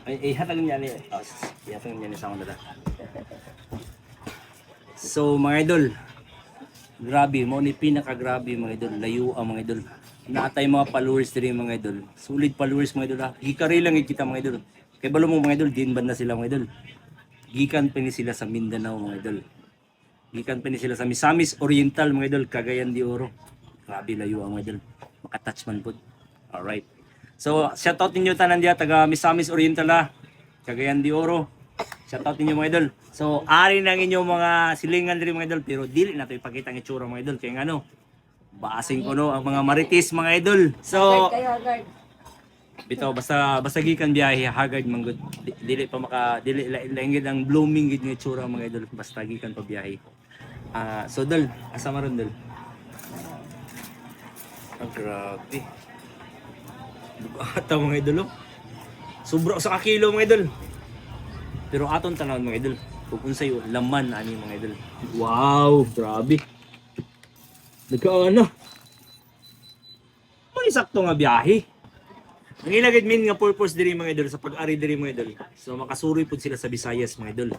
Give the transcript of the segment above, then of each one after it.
Ay, hatag niya ni. Hatag niya ni sa akong dala. So, mga idol, grabe, mo ni pinaka-grabe mga idol, layo ang mga idol. Naatay mga followers diri mga idol. Solid followers mga idol ha. Gikari lang kita mga idol. Kay balo mo mga idol, din banda sila mga idol. Gikan pa ni sila sa Mindanao mga idol. Gikan pa ni sila sa Misamis Oriental mga idol, Cagayan de Oro. Grabe layo ang mga idol. Makatouch man pod. Alright. So, shoutout ninyo tanan diya taga Misamis Oriental ha. Cagayan de Oro. Shoutout ninyo mga idol. So, ari ng inyong mga silingan diri mga idol, pero dili na to ipakita ang itsura mga idol kay ngano. Baasing ko no ang mga marites mga idol. So, bitaw basta gikan biyahe hagard man gud. Dili pa dili laingid ang blooming gid nga itsura mga idol basta gikan pa biyahe. So dol, asa maron dol? Grabe. Ata mga idol. Sobra sa kakilo mga idol. Pero aton tanawon mga idol, kung unsay laman ani mga idol. Wow, grabe. Nagkaano? May sakto nga biyahe. Ang ilagid min nga purpose diri mga idol sa pag-ari diri mga idol. So makasuri pud sila sa Visayas mga idol.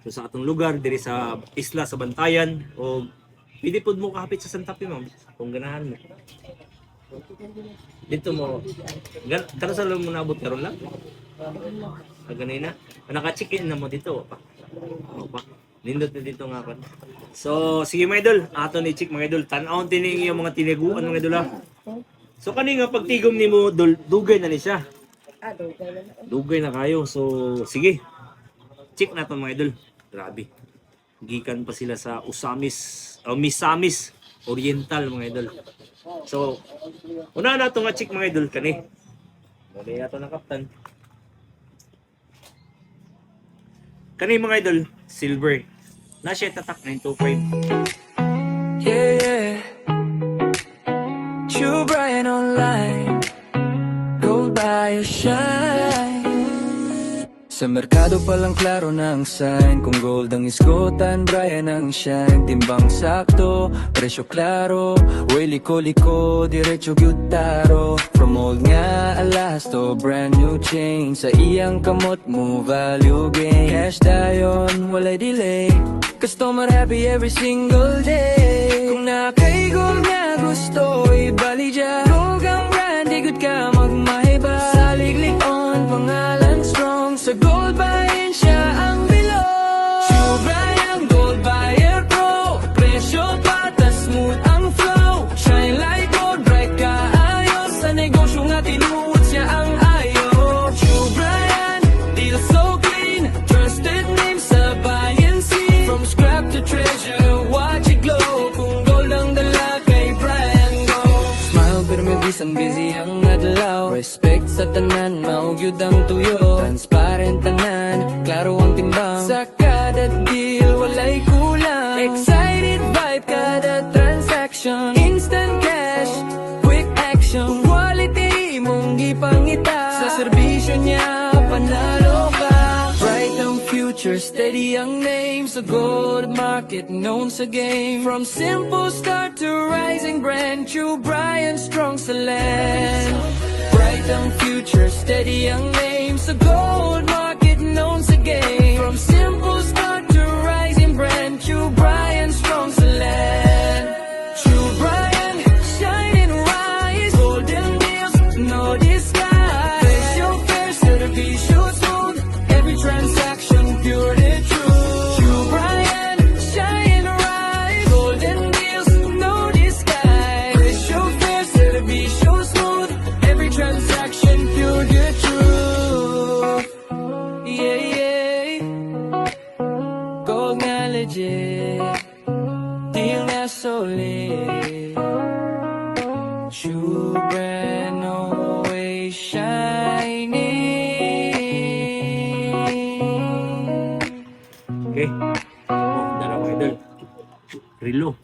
So sa atong lugar diri sa isla sa Bantayan o pwede pud mo kahapit sa Santa Fe ma'am kung ganahan mo. Dito mo kano sa mo nabot karon lang? Ganay na. Naka-check-in na mo dito pa. Pa. Nindot na dito nga pa. So, sige mga idol, ato ni check mga idol. Tan-aon tining yung mga tiniguan mga idol ha. So kani nga pagtigom nimo dugay na ni siya. Dugay na. Dugay na kayo. So, sige. Check na to mga idol. Grabe. Gikan pa sila sa Misamis Oriental mga idol. So, una na to nga check mga idol kani. Dali ato na kaptan. Kani mga idol, silver. Na siya tatak 925. Yeah. True Brian online. Gold by a shine. Sa merkado palang klaro na ang sign. Kung gold ang iskotan, Brian ang shine. Timbang sakto, presyo klaro. Way liko-liko, diretso gyutaro. From old nga alas to brand new chain. Sa iyang kamot mo, value gain. Cash dayon, walay delay. Customer happy every single day. Kung nakaigom niya gusto, ibali dyan. Gogang brand, di good ka magmahiba. Saliglig on, pangalan strong. Sa gold buy-in siya ang below. True Brian, gold buyer pro. Presyo patas, smooth ang flow. Shine like gold, bright ka ayos. Sa negosyo nga tinuod siya ang ayo. True Brian, deal so clean. Trusted name sa buy-in scene. From scrap to treasure, watch it glow. Kung gold ang dala kay Brian go. Smile pero may bisan busy ang adlaw. Respect sa tanan, maugyod ang tuyo. Transparent tanan, klaro ang timbang. Sa kada deal, walay kulang. Excited vibe, kada transaction. Instant cash, quick action. Quality, mong ipangita. Sa serbisyo niya, panalo ka. Bright ang future, steady ang name. Sa gold market, known sa game. From simple start to rising brand. True Brian, strong sa land. Bright ang future, steady ang name. Sa gold market, known sa game. From simple start to rising brand. True Brian, strong sa land. True Brian, shine and rise. Golden deals, no disguise. Presyo fair, servisyo smooth. Every transaction, pure the truth. True Brian, shine and rise. Golden deals, no disguise. Presyo fair, servisyo smooth. Every transaction, pure the truth. Yeah, yeah. Gold nga legit. Deal nga solid. True brand, always shining. Okay. Dala mga idol. Rilo.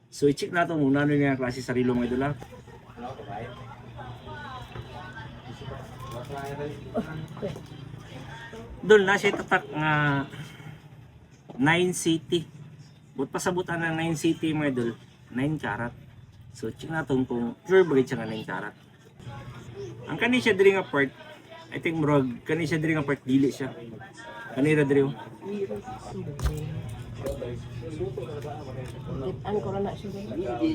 So i-check natin muna ano yung klase sa rilo mga idol ha. Doon na siya tatak nga 9 city. But pasabutan ng 9 city mga idol, 9 karat. So check natin kung pure bagay siya nga 9 karat. Ang kani siya diri nga part I think murag kani siya diri nga part dili siya. Kanira diri. Ano ko na siya.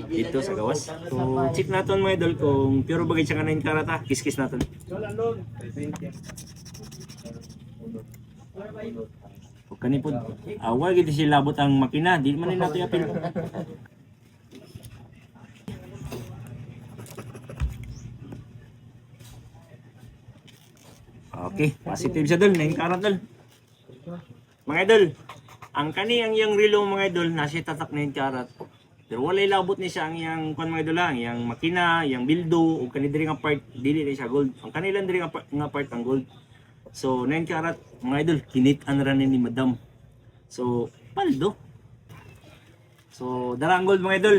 Dito sa gawas. So check naton mga idol kung pure bagay siya ka 9 karat ha. Kiss naton. O kani pod awal gid siya labot ang makina, di man nato yapil. Okay, positive siya dol, 9 karat dol. Mga idol, ang kani ang iyang relo mga idol, nasa tatak 9 karat. Pero walay labot ni siya ang iyang kuan mga idol lang, iyang makina, iyang bildo, o kani diri nga part dili ni siya gold. Ang kanilang diri nga part ang gold. So 9 karat mga idol, kinit-an ra ni Madam. So paldo. So darang gold mga idol.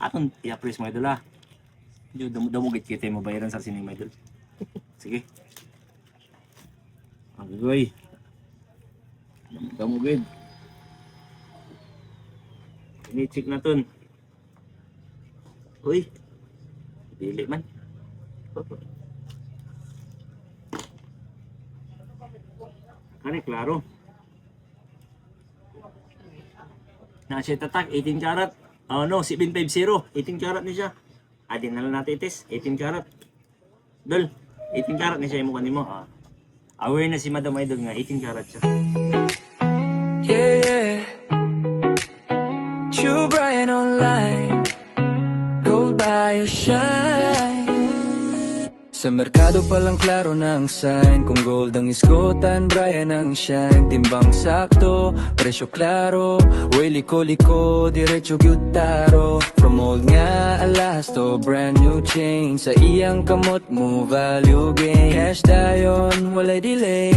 Aton i-appraise mga idol ha. Yo damo git kita mo bayaran sa sini mga idol. Sige. Agoy. Damo gid. Ini-check naton. Uy. Dili man. Kani klaro. Nasa tatak 18 karat. Oh no, 750. 18 karat ni siya. Adin na lang natin itis. 18 karat. Dol, 18 karat ni siya mo kanimo. Aware na si Madam Idol nga 18 karat siya. Yeah, True Brian online, gold by your shine. Sa merkado palang klaro na ang sign. Kung gold ang iskotan, Brian ang shine. Timbang sakto, presyo klaro. Way liko-liko, diretso gyutaro. From old nga alas to brand new chain. Sa iyang kamot mo, value gain. Cash dayon, walay delay.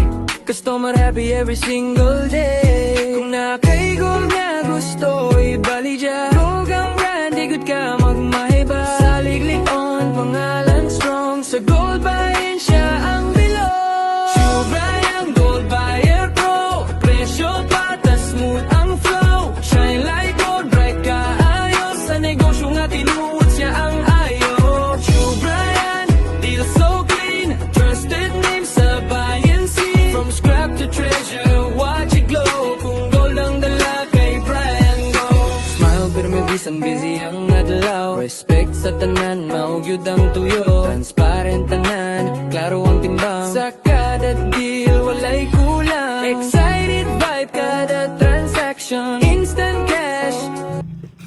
Customer happy every single day. Kung na kay gold nga gusto, ibali dya. Gold ang brand, di good ka magmahiba. Saliglig on, pangalan strong. Sa gold buyer siya ang bilog. True Brian, gold buyer pro. Presyo patas, smooth ang flow. Shine like gold, bright ka ayos. Sa negosyo nga tinuod siya ang ayo. True Brian, deal so clean. Trusted name sa bayan scene. From scrap to treasure, watch it glow. Kung gold ang dala kay Brian go. Smile pero may bisan busy ang adlaw. Respect sa tanan, maugyod ang tuyo. Transparent tanan, klaro ang timbang. Sa kada deal, walay kulang. Excited vibe, kada transaction. Instant cash.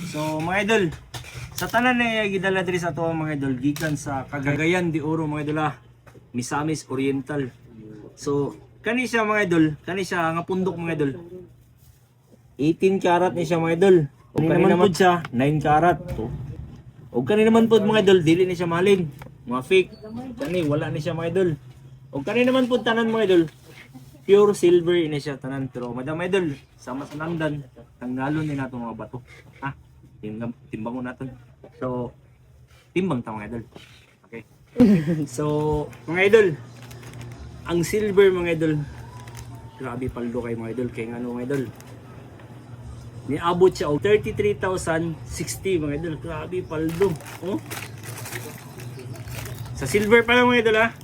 So mga idol, sa tanan na gidala diri sa tuwa mga idol, gikan sa Cagayan de Oro mga idol Misamis Oriental. So kani siya mga idol, kani siya nga pundok mga idol. 18 karat ni siya mga idol. O kani naman po siya 9 karat. O kani naman po mga idol, dili ni siya mahalin. Mga fake. Kani wala ni siya mga idol. O kani naman po tanan mga idol, pure silver ini siya tanan. Pero Madam Idol, sama sa Nandan, tanggalon ni nato mga bato. Ha? Timbang ko natin. So, timbang ta mga idol. Okay. So, mga idol, ang silver mga idol, grabe paldo kay mga idol. Kaya ano mga idol, niabot siya o 33,060 mga idol. Grabe paldo. Oh? Sa silver pa lang mga idol ha.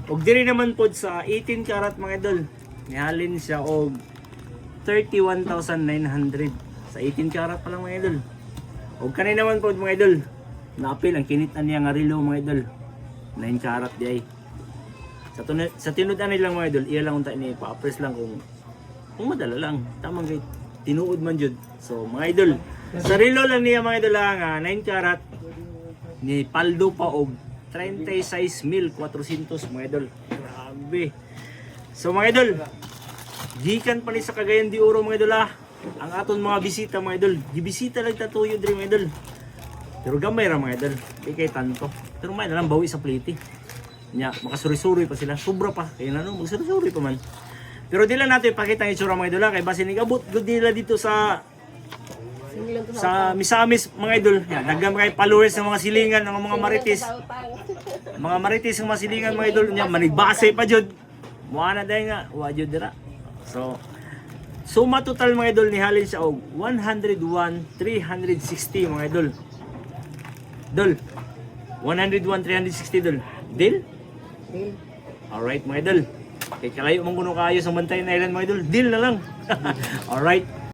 Og diri naman pod sa 18 karat mga idol, nihalin siya og 31,900 sa 18 karat pa lang mga idol. Og kanay naman pod mga idol, naapil ang kinitan niya nga relo mga idol. 9 karat di ay. Sa tinud-an nilang mga idol, iya lang unta ni pa-press lang kung madala lang. Tamang gay tinuod man jud. So mga idol, sa relo lang niya mga idol nga 9 karat ni paldo pa og 36,400 mga idol. Grabe. So mga idol, gikan pa ni sa Cagayan de Oro mga idol ang aton mga bisita mga idol. Gibisita lang tatuyo diri mga idol. Pero gamay ra mga idol. Di kay tanto. Pero may nalang bawi sa plate. Nya, makasuri-suri pa sila. Sobra pa. Kaya na no, magsuri-suri pa man. Pero di lang natin ipakita ang itsura mga idol kay base nigabot gud nila dito sa Misamis mga idol. Yan, daghan kay followers ng mga silingan ng mga marites. Mga marites ng mga silingan mga idol niya manigbase pa jud. Muana day nga wa jud dira. So suma total mga idol ni halin siya og 101,360 mga idol. Dol. 101,360 dol. Deal? Alright mga idol. Kay kalayo mong kuno kayo sa Bantayan Island mga idol. Deal na lang. Alright.